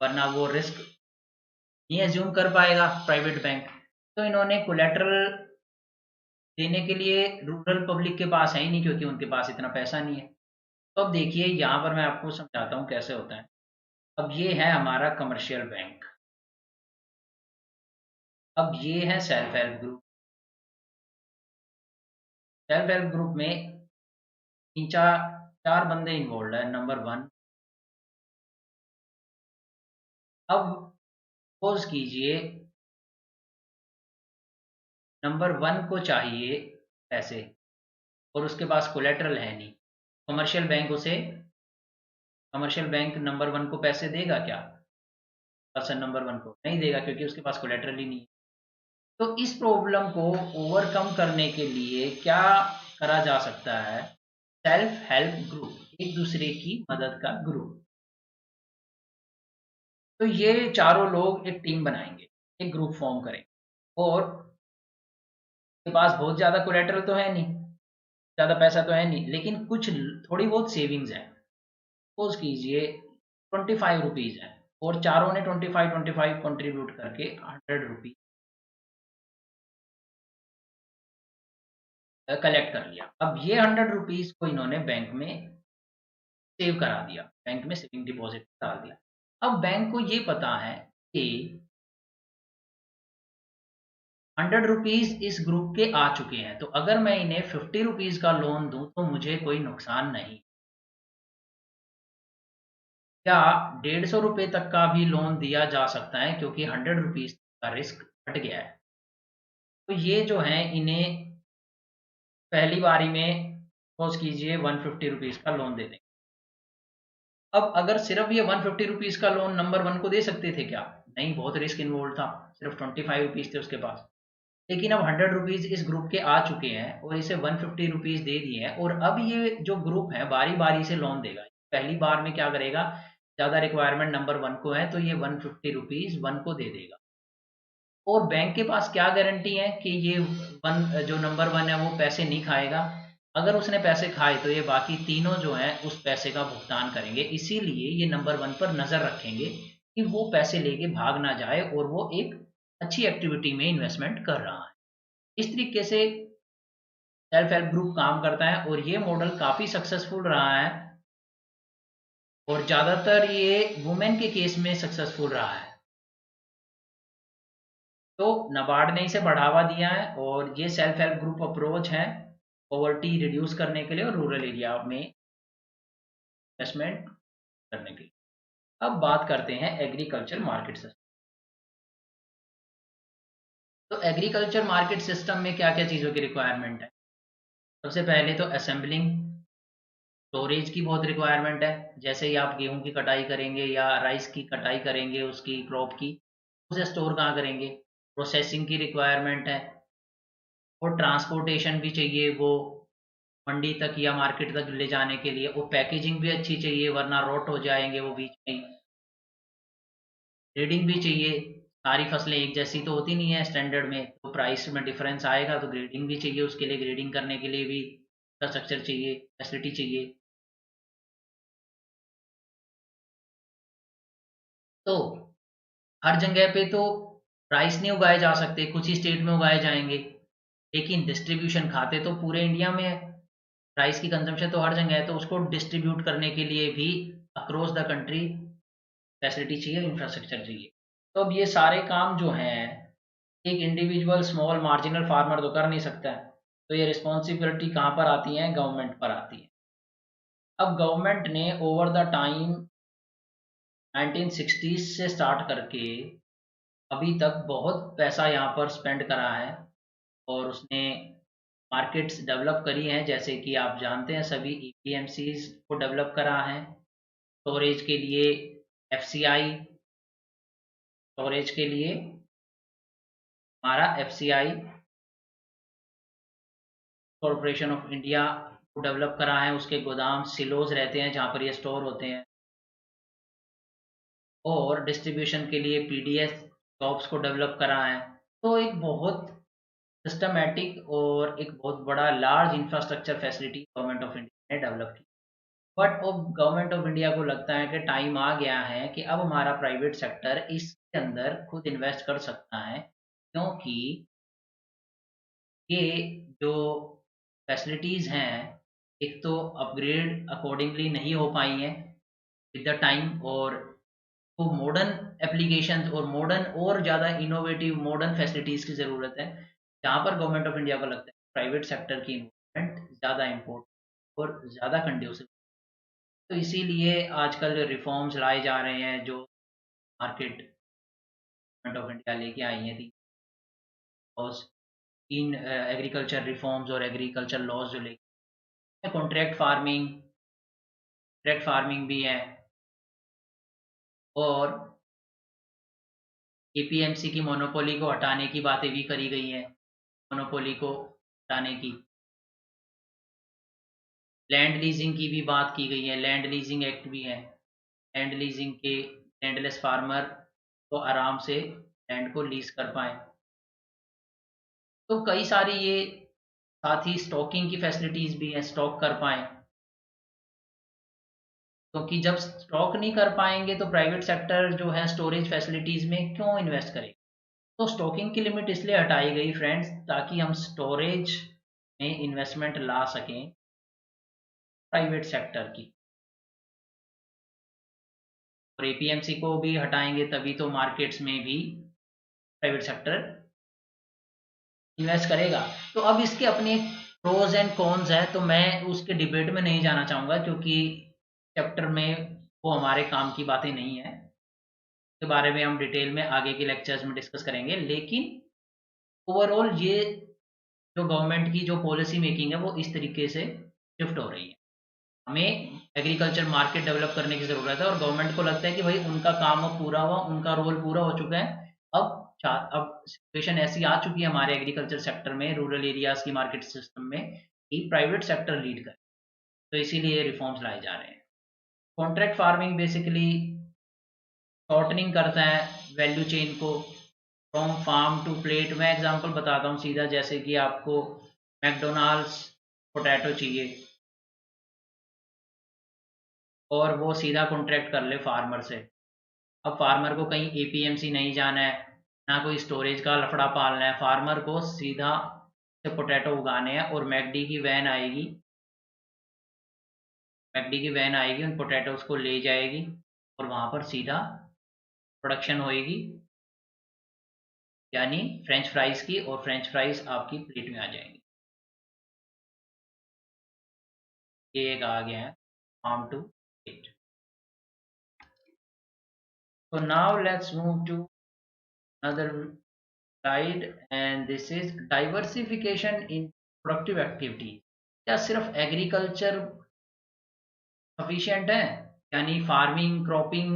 वरना वो रिस्क नहीं एज्यूम कर पाएगा प्राइवेट बैंक। तो इन्होंने कोलेटरल देने के लिए रूरल पब्लिक के पास है ही नहीं, क्योंकि उनके पास इतना पैसा नहीं है। तो अब देखिए यहाँ पर मैं आपको समझाता हूँ कैसे होता है। अब ये है हमारा कमर्शियल बैंक, अब ये है self help group. Self help group में तीन चार चार बंदे इन्वॉल्व है। नंबर वन, अब सपोज कीजिए नंबर वन को चाहिए पैसे और उसके पास कोलेटरल है नहीं, कमर्शियल बैंक उसे, कमर्शियल बैंक नंबर वन को पैसे देगा क्या, पर्सन नंबर वन को नहीं देगा, क्योंकि उसके पास कोलेटरल ही नहीं है। तो इस प्रॉब्लम को ओवरकम करने के लिए क्या करा जा सकता है, सेल्फ हेल्प ग्रुप, एक दूसरे की मदद का ग्रुप। तो ये चारों लोग एक टीम बनाएंगे, एक ग्रुप फॉर्म करेंगे, और के पास बहुत ज्यादा कोलेटरल तो है नहीं, ज्यादा पैसा तो है नहीं, लेकिन कुछ थोड़ी बहुत सेविंग्स है। सपोज कीजिए 25 रुपीज है, और चारों ने 25 कंट्रीब्यूट करके 100 रुपीज कलेक्ट कर लिया। अब ये 100 रुपीज को इन्होंने बैंक में सेव करा दिया, बैंक में सेविंग डिपॉजिट डाल दिया। अब बैंक को ये पता है कि 100 रुपीज इस ग्रुप के आ चुके हैं, तो अगर मैं इन्हें 50 रुपीज का लोन दूं तो मुझे कोई नुकसान नहीं, या 150 रुपये तक का भी लोन दिया जा सकता है, क्योंकि 100 रुपीज का रिस्क हट गया है। तो ये जो है इन्हें पहली बारी में सपोज कीजिए 150 रुपीज का लोन दे दें। अब अगर सिर्फ ये 150 रुपीज का लोन नंबर वन को दे सकते थे क्या, नहीं, बहुत रिस्क इन्वॉल्व था, सिर्फ 25 रुपीज थे उसके पास। लेकिन अब 100 रुपीज इस ग्रुप के आ चुके हैं और इसे 150 रुपीज दे दिए हैं, और अब ये जो ग्रुप है बारी बारी से लोन देगा। पहली बार में क्या करेगा, ज्यादा रिक्वायरमेंट नंबर वन को है तो ये 150 रुपीज वन को दे देगा। और बैंक के पास क्या गारंटी है कि ये वन जो नंबर वन है वो पैसे नहीं खाएगा। अगर उसने पैसे खाए तो ये बाकी तीनों जो हैं उस पैसे का भुगतान करेंगे, इसीलिए ये नंबर वन पर नजर रखेंगे कि वो पैसे लेके भाग ना जाए और वो एक अच्छी एक्टिविटी में इन्वेस्टमेंट कर रहा है। इस तरीके से सेल्फ हेल्प ग्रुप काम करता है, और ये मॉडल काफी सक्सेसफुल रहा है, और ज्यादातर ये वुमेन के केस में सक्सेसफुल रहा है। तो नाबार्ड ने इसे बढ़ावा दिया है, और ये सेल्फ हेल्प ग्रुप अप्रोच है पॉवर्टी रिड्यूस करने के लिए और रूरल एरिया में इन्वेस्टमेंट करने के लिए। अब बात करते हैं एग्रीकल्चर मार्केट सिस्टम। तो एग्रीकल्चर मार्केट सिस्टम में क्या क्या चीज़ों की रिक्वायरमेंट है। सबसे पहले तो असेंबलिंग, स्टोरेज की बहुत रिक्वायरमेंट है। जैसे ही आप गेहूं की कटाई करेंगे या राइस की कटाई करेंगे उसकी क्रॉप की, उसे स्टोर कहाँ करेंगे। प्रोसेसिंग की रिक्वायरमेंट है, और ट्रांसपोर्टेशन भी चाहिए वो मंडी तक या मार्केट तक ले जाने के लिए, वो पैकेजिंग भी अच्छी चाहिए वरना रोट हो जाएंगे वो बीच में ही। ग्रेडिंग भी चाहिए, सारी फसलें एक जैसी तो होती नहीं है स्टैंडर्ड में, तो प्राइस में डिफरेंस आएगा, तो ग्रेडिंग भी चाहिए, उसके लिए ग्रेडिंग करने के लिए भी इंफ्रास्ट्रक्चर चाहिए, फैसिलिटी चाहिए। तो हर जगह पे तो राइस नहीं उगाए जा सकते, कुछ ही स्टेट में उगाए जाएंगे। लेकिन डिस्ट्रीब्यूशन खाते तो पूरे इंडिया में है, राइस की कंजम्पशन तो हर जगह है, तो उसको डिस्ट्रीब्यूट करने के लिए भी अक्रॉस द कंट्री फैसिलिटी चाहिए, इंफ्रास्ट्रक्चर चाहिए। तो अब ये सारे काम जो हैं एक इंडिविजुअल स्मॉल मार्जिनल फार्मर तो कर नहीं सकता है, तो ये रिस्पॉन्सिबिलिटी कहाँ पर आती है, गवर्नमेंट पर आती है। अब गवर्नमेंट ने ओवर द टाइम 1960s से स्टार्ट करके अभी तक बहुत पैसा यहाँ पर स्पेंड करा है, और उसने मार्केट्स डेवलप करी हैं, जैसे कि आप जानते हैं सभी ईपीएमसीज को डेवलप करा है, स्टोरेज के लिए एफसीआई, स्टोरेज के लिए हमारा एफसीआई कॉरपोरेशन ऑफ इंडिया को डेवलप करा है, उसके गोदाम सिलोज रहते हैं जहाँ पर ये स्टोर होते हैं, और डिस्ट्रीब्यूशन के लिए पीडीएस शॉप्स को डेवलप करा है। तो एक बहुत सिस्टमेटिक और एक बहुत बड़ा large infrastructure facility government of India ने डेवलप की। बट अब गवर्नमेंट ऑफ इंडिया को लगता है कि टाइम आ गया है कि अब हमारा प्राइवेट सेक्टर इसके अंदर खुद इन्वेस्ट कर सकता है, क्योंकि ये जो फैसिलिटीज़ हैं एक तो अपग्रेड अकॉर्डिंगली नहीं हो पाई हैं विद द टाइम, और तो मॉडर्न एप्लीकेशन और मॉडर्न और ज़्यादा इनोवेटिव मॉडर्न फैसिलिटीज़ की ज़रूरत है, जहाँ पर गवर्नमेंट ऑफ इंडिया को लगता है प्राइवेट सेक्टर की इन्वॉल्वमेंट ज़्यादा इम्पोर्टेंट और ज़्यादा कंड्यूसिव। तो इसीलिए आजकल रिफॉर्म्स लाए जा रहे हैं जो मार्केट गवर्नमेंट ऑफ इंडिया लेके आई हैं, थी और इन एग्रीकल्चर रिफॉर्म्स और एग्रीकल्चर लॉज जो लेके, कॉन्ट्रैक्ट फार्मिंग भी है, और एपीएमसी की मोनोपोली को हटाने की बातें भी करी गई हैं, मोनोपोली को हटाने की, लैंड लीजिंग की भी बात की गई है, लैंड लीजिंग एक्ट भी है, लैंड लीजिंग के लैंडलेस फार्मर तो आराम से लैंड को लीज कर पाए। तो कई सारी ये, साथ ही स्टॉकिंग की फैसिलिटीज भी हैं, स्टॉक कर पाए, क्योंकि जब स्टॉक नहीं कर पाएंगे तो प्राइवेट सेक्टर जो है स्टोरेज फैसिलिटीज में क्यों इन्वेस्ट करे। तो स्टॉकिंग की लिमिट इसलिए हटाई गई फ्रेंड्स, ताकि हम स्टोरेज में इन्वेस्टमेंट ला सकें प्राइवेट सेक्टर की, और एपीएमसी को भी हटाएंगे तभी तो मार्केट्स में भी प्राइवेट सेक्टर इन्वेस्ट करेगा। तो अब इसके अपने प्रोज एंड कॉन्स है, तो मैं उसके डिबेट में नहीं जाना चाहूँगा, क्योंकि चैप्टर में वो हमारे काम की बातें नहीं है, के बारे में हम डिटेल में आगे के लेक्चर्स में डिस्कस करेंगे। लेकिन ओवरऑल ये जो गवर्नमेंट की जो पॉलिसी मेकिंग है वो इस तरीके से शिफ्ट हो रही है। हमें एग्रीकल्चर मार्केट डेवलप करने की ज़रूरत है, और गवर्नमेंट को लगता है कि भाई उनका काम अब पूरा हुआ, उनका रोल पूरा हो चुका है। अब सिचुएशन ऐसी आ चुकी है हमारे एग्रीकल्चर सेक्टर में, रूरल एरियाज की मार्केट सिस्टम में, कि प्राइवेट सेक्टर लीड करे, तो इसीलिए रिफॉर्म्स लाए जा रहे हैं। कॉन्ट्रैक्ट फार्मिंग बेसिकली शॉर्टनिंग करता है वैल्यू चेन को, फ्रॉम फार्म टू प्लेट। मैं एग्जांपल बताता हूँ सीधा, जैसे कि आपको मैकडोनाल्ड्स पोटैटो चाहिए, और वो सीधा कॉन्ट्रैक्ट कर ले फार्मर से। अब फार्मर को कहीं एपीएमसी नहीं जाना है, ना कोई स्टोरेज का लफड़ा पालना है, फार्मर को सीधा से पोटैटो उगाने हैं, और मैकडी की वैन आएगी, उन पोटैटोज को ले जाएगी, और वहाँ पर सीधा प्रोडक्शन होएगी, यानी फ्रेंच फ्राइज की, और फ्रेंच फ्राइज आपकी प्लेट में आ जाएंगी। ये एक आ गया है farm to plate. So now let's move to another slide, and this is diversification in productive activity। क्या सिर्फ एग्रीकल्चर सफिशिएंट है, यानी फार्मिंग, क्रॉपिंग,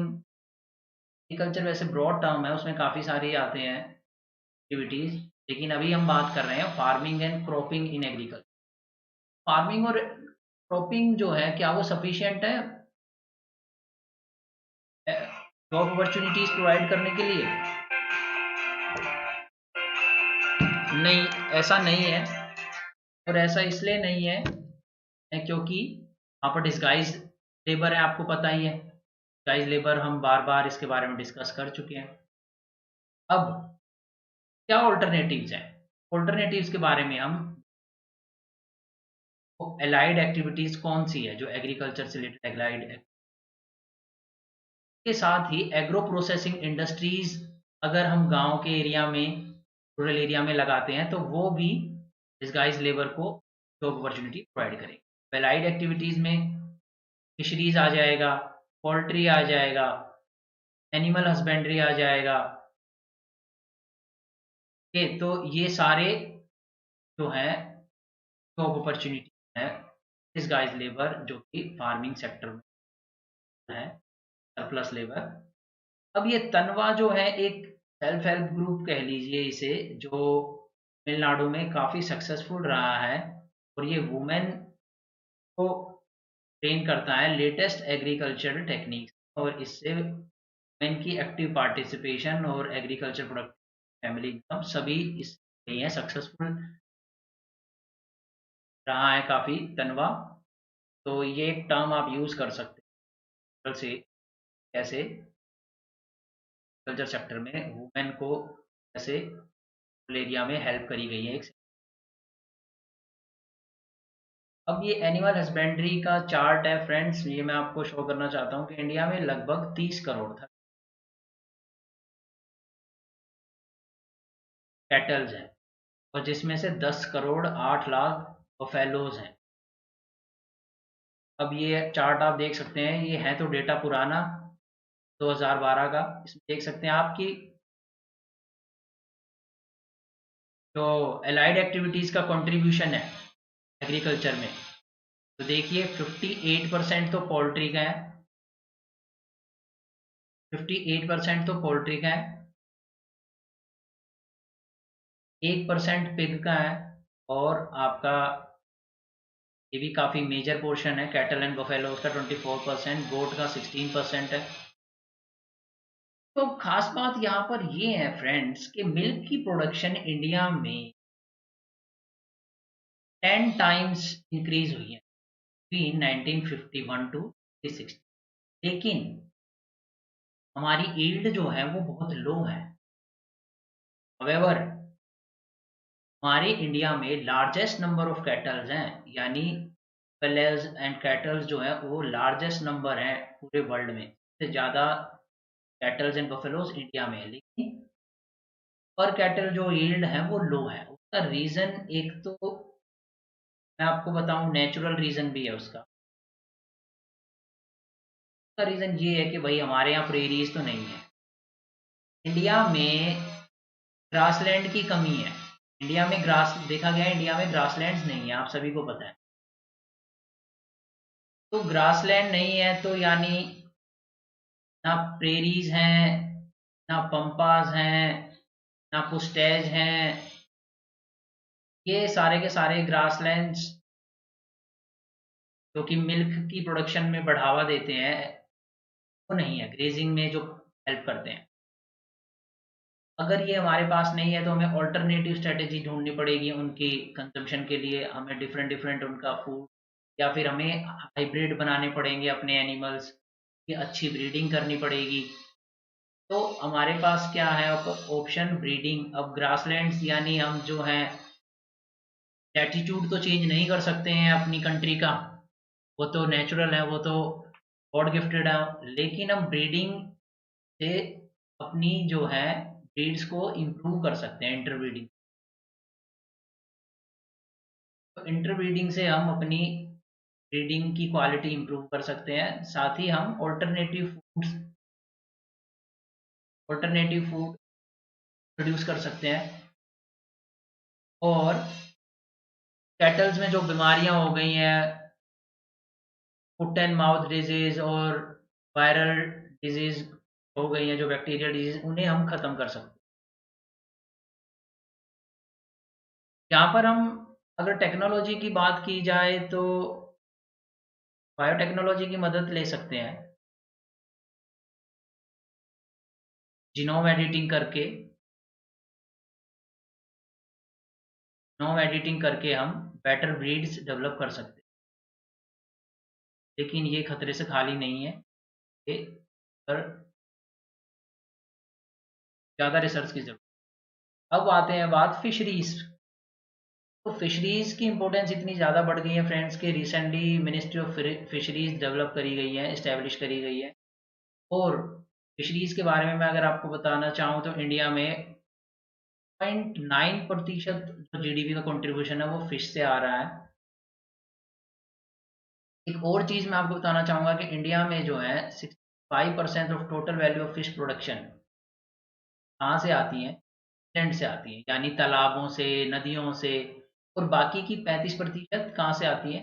एग्रीकल्चर वैसे ब्रॉड टर्म है, उसमें काफ़ी सारे आते हैं एक्टिविटीज़, लेकिन अभी हम बात कर रहे हैं farming and cropping in agriculture. Farming और क्रॉपिंग जो है क्या वो सफिशिएंट है जॉब अपॉर्चुनिटीज प्रोवाइड करने के लिए? नहीं, ऐसा नहीं है, और ऐसा इसलिए नहीं है क्योंकि वहाँ पर डिस्गाइज लेबर है, आपको पता ही है, डिस्गाइज लेबर हम बार बार इसके बारे में डिस्कस कर चुके हैं। अब क्या ऑल्टरनेटिव्स हैं? ऑल्टरनेटिव्स के बारे में हम एलाइड एक्टिविटीज कौन सी है जो एग्रीकल्चर से रिलेटेड एलाइड के साथ ही एग्रो प्रोसेसिंग इंडस्ट्रीज अगर हम गांव के एरिया में रूरल एरिया में लगाते हैं तो वो भी डिस्गाइज लेबर को जॉब अपॉर्चुनिटी प्रोवाइड करेंगे। एलाइड एक्टिविटीज में फिशरीज आ जाएगा, पोल्ट्री आ जाएगा, एनिमल हस्बेंड्री आ जाएगा। तो ये सारे जो हैं जॉब अपॉर्चुनिटी है डिस्गाइज लेबर जो कि फार्मिंग सेक्टर में है, सरप्लस लेबर। अब ये तनवा जो है एक सेल्फ हेल्प ग्रुप कह लीजिए इसे, जो तमिलनाडु में काफ़ी सक्सेसफुल रहा है और ये वुमेन को ट्रेन करता है लेटेस्ट एग्रीकल्चरल टेक्निक्स, और इससे वुमेन की एक्टिव पार्टिसिपेशन और एग्रीकल्चर प्रोडक्ट फैमिली इनकम सभी इस गई है, सक्सेसफुल रहा है काफ़ी तनवा। तो ये एक टर्म आप यूज़ कर सकते हैं से कैसे कल्चर सेक्टर में वुमेन को कैसे एरिया में हेल्प करी गई है एक। अब ये एनिमल हस्बेंड्री का चार्ट है फ्रेंड्स, ये मैं आपको शो करना चाहता हूँ कि इंडिया में लगभग 30 करोड़ था कैटल्स हैं, और जिसमें से 10 करोड़ 8 लाख बफेलोज हैं। अब ये चार्ट आप देख सकते हैं, ये है तो डेटा पुराना 2012 का। इसमें देख सकते हैं आपकी जो एलाइड एक्टिविटीज़ का कंट्रीब्यूशन है एग्रीकल्चर में, तो देखिए 58% तो पोल्ट्री का है, 58% तो पोल्ट्री का है, 1% पिग का है, और आपका ये भी काफ़ी मेजर पोर्शन है कैटल एंड बफेलोज का 24%, गोट का 16% है। तो खास बात यहाँ पर ये है फ्रेंड्स कि मिल्क की प्रोडक्शन इंडिया में 10 टाइम्स इंक्रीज हुई है बिटवीन 1951 टू 60, लेकिन हमारी यील्ड जो है वो बहुत लो है। However, हमारे इंडिया में लार्जेस्ट नंबर ऑफ कैटल्स हैं, यानी बफेलोज एंड कैटल्स जो है वो लार्जेस्ट नंबर है पूरे वर्ल्ड में, सबसे ज़्यादा कैटल्स एंड बफेलोज इंडिया में है, लेकिन पर कैटल जो यील्ड है वो लो है। उसका रीज़न एक तो मैं आपको बताऊं, नेचुरल रीज़न भी है उसका। उसका रीज़न ये है कि भाई हमारे यहाँ प्रेरीज तो नहीं है, इंडिया में ग्रासलैंड की कमी है। इंडिया में ग्रास देखा गया है, इंडिया में ग्रासलैंड्स नहीं है, आप सभी को पता है। तो ग्रासलैंड नहीं है तो यानी ना प्रेरीज हैं, ना पंपास हैं, ना पुस्टैज हैं, ये सारे के सारे ग्रासलैंड्स जो कि मिल्क की प्रोडक्शन में बढ़ावा देते हैं वो नहीं है, ग्रेजिंग में जो हेल्प करते हैं। अगर ये हमारे पास नहीं है तो हमें ऑल्टरनेटिव स्ट्रेटेजी ढूंढनी पड़ेगी उनकी कंजम्पशन के लिए, हमें डिफरेंट डिफरेंट उनका फूड, या फिर हमें हाइब्रिड बनाने पड़ेंगे अपने एनिमल्स की, अच्छी ब्रीडिंग करनी पड़ेगी। तो हमारे पास क्या है ऑप्शन, ब्रीडिंग। अब ग्रासलैंड्स यानी हम जो हैं लैटिट्यूड तो चेंज नहीं कर सकते हैं अपनी कंट्री का, वो तो नेचुरल है, वो तो गॉड गिफ्टेड है, लेकिन हम ब्रीडिंग से अपनी जो है ब्रीड्स को इम्प्रूव कर सकते हैं, इंटरब्रीडिंग। तो इंटरब्रीडिंग से हम अपनी ब्रीडिंग की क्वालिटी इम्प्रूव कर सकते हैं, साथ ही हम ऑल्टरनेटिव फूड प्रोड्यूस कर सकते हैं। और कैटल्स में जो बीमारियां हो गई हैं, फुट एंड माउथ डिजीज और वायरल डिजीज हो गई हैं, जो बैक्टीरियल डिजीज, उन्हें हम खत्म कर सकते हैं। यहाँ पर हम अगर टेक्नोलॉजी की बात की जाए तो बायोटेक्नोलॉजी की मदद ले सकते हैं, जीनोम एडिटिंग करके, हम बेटर ब्रीड्स डेवलप कर सकते हैं, लेकिन ये खतरे से खाली नहीं है, ये पर ज़्यादा रिसर्च की जरूरत। अब आते हैं बात फिशरीज तो फिशरीज की इंपॉर्टेंस इतनी ज़्यादा बढ़ गई है फ्रेंड्स के recently ministry of fisheries develop करी गई है, इस्टेब्लिश करी गई है। और फिशरीज के बारे में मैं अगर आपको बताना चाहूँ तो इंडिया में 0.9% जो जीडीपी का कंट्रीब्यूशन है वो फिश से आ रहा है। एक और चीज़ मैं आपको बताना चाहूँगा कि इंडिया में जो है 65% of total value of fish production कहाँ से आती है, लैंड से आती है, यानी तालाबों से, नदियों से। और बाकी की 35% कहाँ से आती है,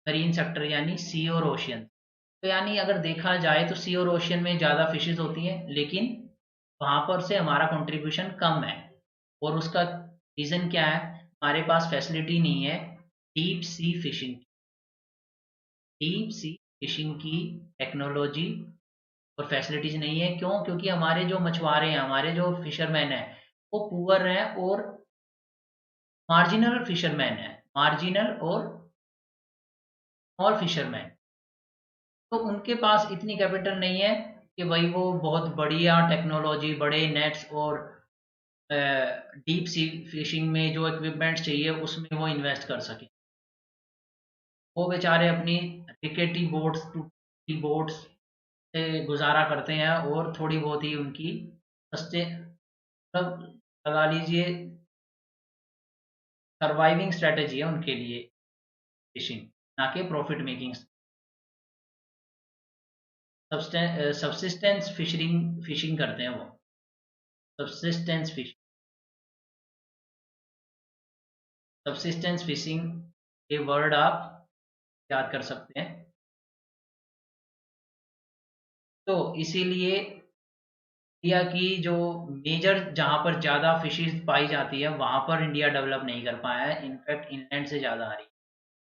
मरीन सेक्टर यानी सी और ओशियन। तो यानी अगर देखा जाए तो सी और ओशियन में ज़्यादा फिशेज होती हैं, लेकिन वहाँ पर से हमारा कंट्रीब्यूशन कम है। और उसका रीज़न क्या है, हमारे पास फैसिलिटी नहीं है deep sea fishing, deep sea fishing की टेक्नोलॉजी और फैसिलिटीज नहीं है। क्यों? क्योंकि हमारे जो मछुआरे हैं, हमारे जो फिशरमैन हैं, वो पुअर हैं और मार्जिनल फिशरमैन हैं, मार्जिनल और स्मॉल फिशरमैन। तो उनके पास इतनी कैपिटल नहीं है कि भाई वो बहुत बढ़िया टेक्नोलॉजी, बड़े नेट्स और डीप सी फिशिंग में जो इक्विपमेंट्स चाहिए उसमें वो इन्वेस्ट कर सके। वो बेचारे अपनी रिकेटी बोट्स, टूटी बोट्स से गुजारा करते हैं और थोड़ी बहुत ही उनकी सस्ते, मतलब लगा लीजिए सर्वाइविंग स्ट्रेटेजी है उनके लिए फिशिंग, ना कि profit making. Subsistence fishing fishing करते हैं वो, सब्सिस्टेंस फिशिंग। सब्सिस्टेंस फिशिंग ये वर्ड आप याद कर सकते हैं। तो इसीलिए इंडिया की जो मेजर, जहाँ पर ज़्यादा फिशेज पाई जाती है वहाँ पर इंडिया डेवलप नहीं कर पाया है, इनफैक्ट इंग्लैंड से ज़्यादा आ रही है।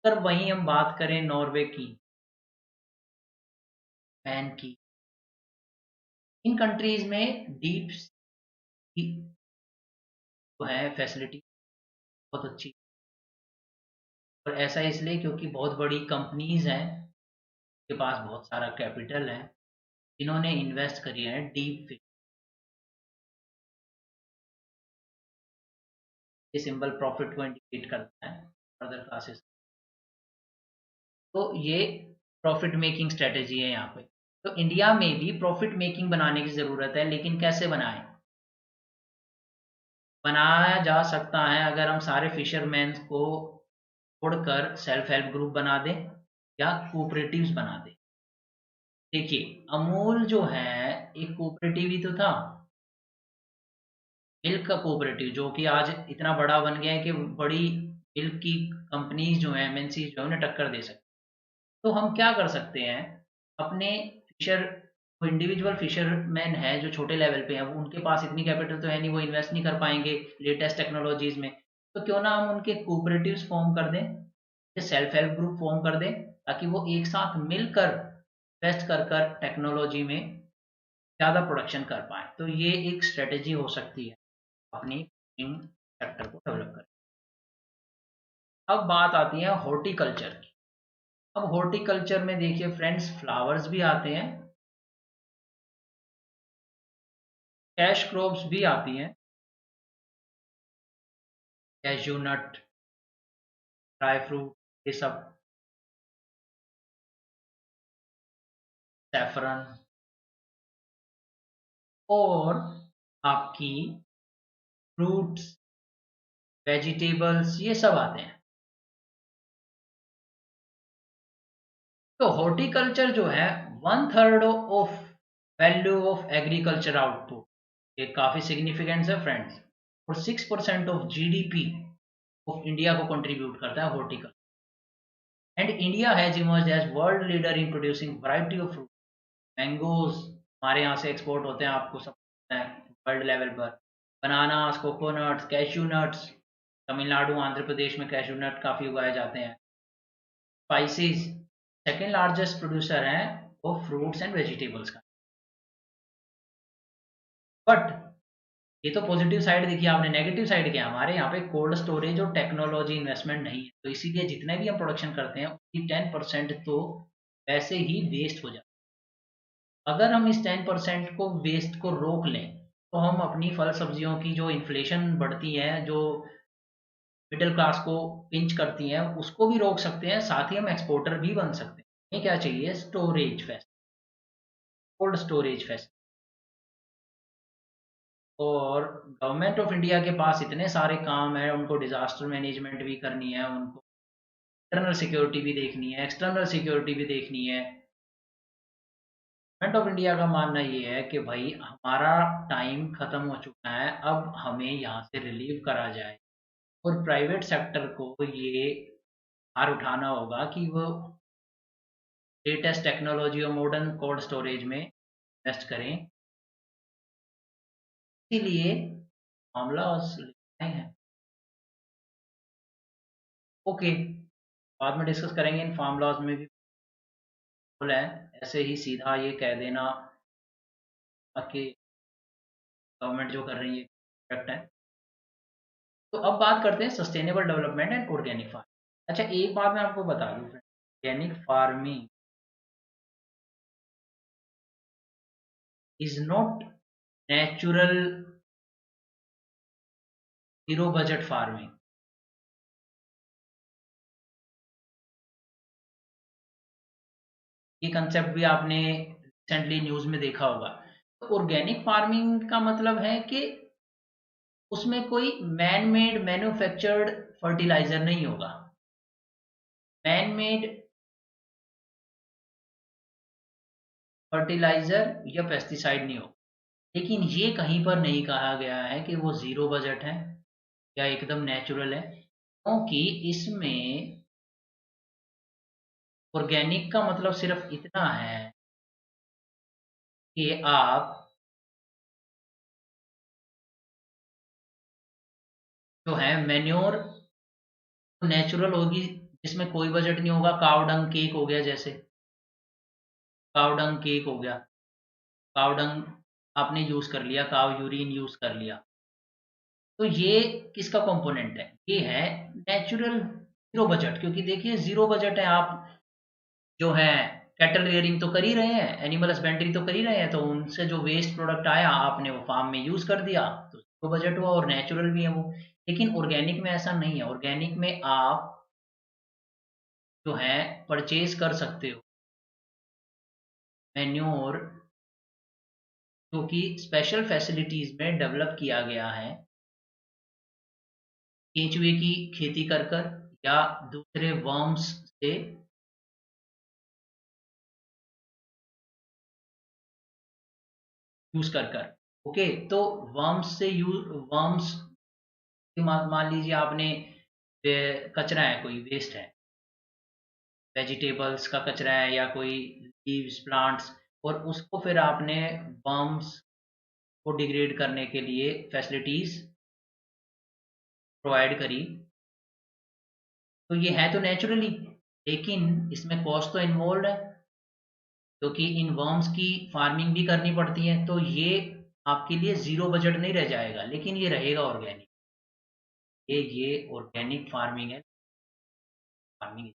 अगर वहीं हम बात करें नॉर्वे की, मैन की, इन कंट्रीज में डीप सी जो है फैसिलिटी बहुत अच्छी। और ऐसा इसलिए क्योंकि बहुत बड़ी कंपनीज हैं, के पास बहुत सारा कैपिटल है, जिन्होंने इन्वेस्ट करी है डीप फिश। ये सिंबल प्रॉफिट को इंडिकेट करता है फर्दर क्लासेस। तो ये प्रॉफिट मेकिंग स्ट्रेटेजी है यहाँ पे। तो इंडिया में भी प्रॉफिट मेकिंग बनाने की ज़रूरत है, लेकिन कैसे बनाएं? बनाया जा सकता है अगर हम सारे फिशरमैन को छोड़कर सेल्फ हेल्प ग्रुप बना दें या कोऑपरेटिव्स बना दें। देखिए, अमूल जो है एक कोऑपरेटिव ही तो था, मिल्क का कोऑपरेटिव, जो कि आज इतना बड़ा बन गया है कि बड़ी मिल्क की कंपनीज जो है, एमएनसी जो है, उन्हें टक्कर दे सकती। तो हम क्या कर सकते हैं, अपने फिशर, वो इंडिविजुअल फिशरमैन है जो छोटे लेवल पे हैं, वो उनके पास इतनी कैपिटल तो है नहीं, वो इन्वेस्ट नहीं कर पाएंगे लेटेस्ट टेक्नोलॉजीज में। तो क्यों ना हम उनके कोऑपरेटिव्स फॉर्म कर दें, सेल्फ हेल्प ग्रुप फॉर्म कर दें, ताकि वो एक साथ मिलकर इन्वेस्ट कर कर टेक्नोलॉजी में ज़्यादा प्रोडक्शन कर पाए। तो ये एक स्ट्रेटेजी हो सकती है अपनी फिशिंग सेक्टर को डेवलप करने। अब बात आती है हॉर्टिकल्चर की। अब हॉर्टिकल्चर में देखिए फ्रेंड्स, फ्लावर्स भी आते हैं, कैश क्रॉप्स भी आती हैं, कैश्यू नट, ड्राई फ्रूट, ये सब, सैफरन, और आपकी फ्रूट्स, वेजिटेबल्स, ये सब आते हैं। तो हॉर्टिकल्चर जो है 1/3 of value of agriculture output, ये काफी सिग्निफिकेंट है फ्रेंड्स। और 6% ऑफ जीडीपी ऑफ इंडिया को कंट्रीब्यूट करता है horticulture. And India has emerged as world leader in producing variety of fruit. Mangoes हमारे यहाँ से एक्सपोर्ट होते हैं, आपको सब पता है, वर्ल्ड लेवल पर। Bananas, coconuts, cashew nuts, Tamil Nadu, Andhra Pradesh में कैश्यू नट काफ़ी उगाए जाते हैं। स्पाइसेस सेकेंड लार्जेस्ट प्रोड्यूसर हैं वो फ्रूट्स एंड वेजिटेबल्स का। बट ये तो पॉजिटिव साइड देखिए आपने, नेगेटिव साइड क्या है, हमारे यहाँ पे कोल्ड स्टोरेज और टेक्नोलॉजी इन्वेस्टमेंट नहीं है, तो इसीलिए जितने भी हम प्रोडक्शन करते हैं उसकी 10% तो वैसे ही वेस्ट हो जाता है। अगर हम इस 10% को वेस्ट को रोक लें, तो हम अपनी फल सब्जियों की जो इन्फ्लेशन बढ़ती है, जो मिडिल क्लास को पिंच करती हैं उसको भी रोक सकते हैं, साथ ही हम एक्सपोर्टर भी बन सकते हैं। हमें क्या चाहिए? Storage fest, cold storage fest. और गवर्नमेंट ऑफ इंडिया के पास इतने सारे काम है, उनको डिजास्टर मैनेजमेंट भी करनी है, उनको इंटरनल सिक्योरिटी भी देखनी है, एक्सटर्नल सिक्योरिटी भी देखनी है। गवर्नमेंट ऑफ इंडिया का मानना ये है कि भाई हमारा टाइम खत्म हो चुका है, अब हमें यहाँ से रिलीव करा जाए। और प्राइवेट सेक्टर को ये भार उठाना होगा कि वो लेटेस्ट टेक्नोलॉजी और मॉडर्न कोल्ड स्टोरेज में इन्वेस्ट करें। इसीलिए मामला उस लिखना है। ओके, बाद में डिस्कस करेंगे इन फार्म लॉज में भी है, ऐसे ही सीधा ये कह देना कि गवर्नमेंट जो कर रही है करेक्ट है। तो अब बात करते हैं sustainable development and organic farming. अच्छा, एक बात मैं आपको बता दूं, organic farming is not natural zero budget farming. ये कंसेप्ट भी आपने रिसेंटली न्यूज में देखा होगा। तो ऑर्गेनिक फार्मिंग का मतलब है कि उसमें कोई मैन मेड मैन्युफैक्चर्ड फर्टिलाइजर नहीं होगा, मैन मेड फर्टिलाइजर या पेस्टिसाइड नहीं होगा। लेकिन ये कहीं पर नहीं कहा गया है कि वो ज़ीरो बजट है या एकदम नेचुरल है, क्योंकि इसमें ऑर्गेनिक का मतलब सिर्फ इतना है कि आप जो है मैन्योर नेचुरल होगी, जिसमें कोई बजट नहीं होगा। काव डंग केक हो गया, जैसे काव डंग केक हो गया, काव डंग आपने यूज़ कर लिया, काव यूरिन यूज़ कर लिया। तो ये किसका कंपोनेंट है? ये है नेचुरल ज़ीरो बजट, क्योंकि देखिए ज़ीरो बजट है। आप जो है कैटल रेयरिंग तो कर ही रहे हैं, एनिमल हस्बेंड्री तो कर ही रहे हैं, तो उनसे जो वेस्ट प्रोडक्ट आया आपने वो फार्म में यूज कर दिया, तो ज़ीरो बजट हुआ और नेचुरल भी है वो। लेकिन ऑर्गेनिक में ऐसा नहीं है। ऑर्गेनिक में आप जो है परचेज कर सकते हो मैन्योर, जो कि स्पेशल फैसिलिटीज में डेवलप किया गया है, केंचुए की खेती कर कर या दूसरे वर्म्स से यूज कर कर। ओके, तो वर्म्स से यूज, वर्म्स मान मान लीजिए आपने कचरा है, कोई वेस्ट है, वेजिटेबल्स का कचरा है या कोई लीव्स प्लांट्स, और उसको फिर आपने वर्म्स को डिग्रेड करने के लिए फैसिलिटीज प्रोवाइड करी, तो ये है तो नेचुरली, लेकिन इसमें कॉस्ट तो इन्वॉल्व है, क्योंकि इन वर्म्स की फार्मिंग भी करनी पड़ती है। तो ये आपके लिए जीरो बजट नहीं रह जाएगा, लेकिन ये रहेगा ऑर्गेनिक। ये ऑर्गेनिक फार्मिंग है। फार्मिंग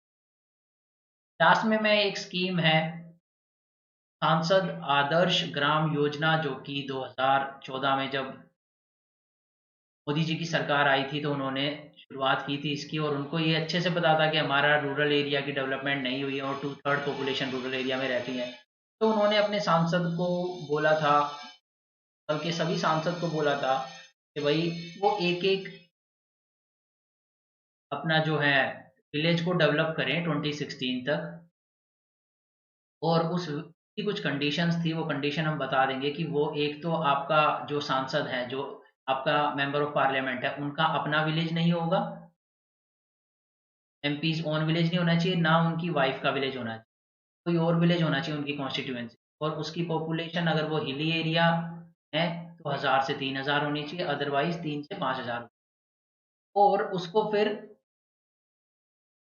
लास्ट में मैं एक स्कीम है सांसद आदर्श ग्राम योजना, जो कि 2014 में जब मोदी जी की सरकार आई थी तो उन्होंने शुरुआत की थी इसकी, और उनको ये अच्छे से पता था कि हमारा रूरल एरिया की डेवलपमेंट नहीं हुई है और 2/3 पॉपुलेशन रूरल एरिया में रहती है। तो उन्होंने अपने सांसद को बोला था, बल्कि सभी सांसद को बोला था कि भाई वो एक एक अपना जो है विलेज को डेवलप करें 2016 तक। और उस की कुछ कंडीशंस थी, वो कंडीशन हम बता देंगे कि वो एक तो आपका जो सांसद है, जो आपका मेंबर ऑफ पार्लियामेंट है, उनका अपना विलेज नहीं होगा, एमपीज ओन विलेज नहीं होना चाहिए, ना उनकी वाइफ का विलेज होना चाहिए, कोई और विलेज होना चाहिए उनकी कॉन्स्टिट्यूएंसी। और उसकी पॉपुलेशन अगर वो हिली एरिया है तो 1000 से 3000 होनी चाहिए, अदरवाइज 3 से 5000। और उसको फिर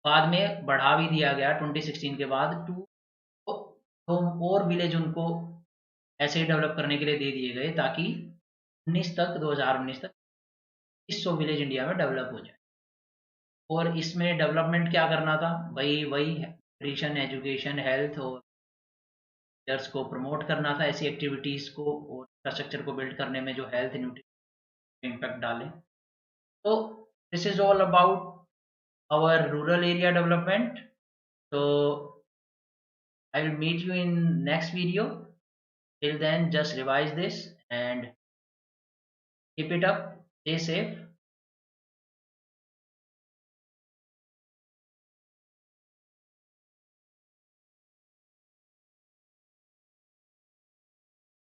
बाद में बढ़ा भी दिया गया 2016 के बाद टू, तो और विलेज उनको ऐसे ही डेवलप करने के लिए दे दिए गए, ताकि 2019 तक 2100 विलेज इंडिया में डेवलप हो जाए। और इसमें डेवलपमेंट क्या करना था भाई? वही न्यूट्रिशन, एजुकेशन, हेल्थ और टीचर्स को प्रमोट करना था, ऐसी एक्टिविटीज़ को और इंफ्रास्ट्रक्चर को बिल्ड करने में जो हेल्थ न्यूट्रिशन इम्पैक्ट डालें। तो This is all about our rural area development. So I will meet you in next video. Till then, just revise this and keep it up. Stay safe.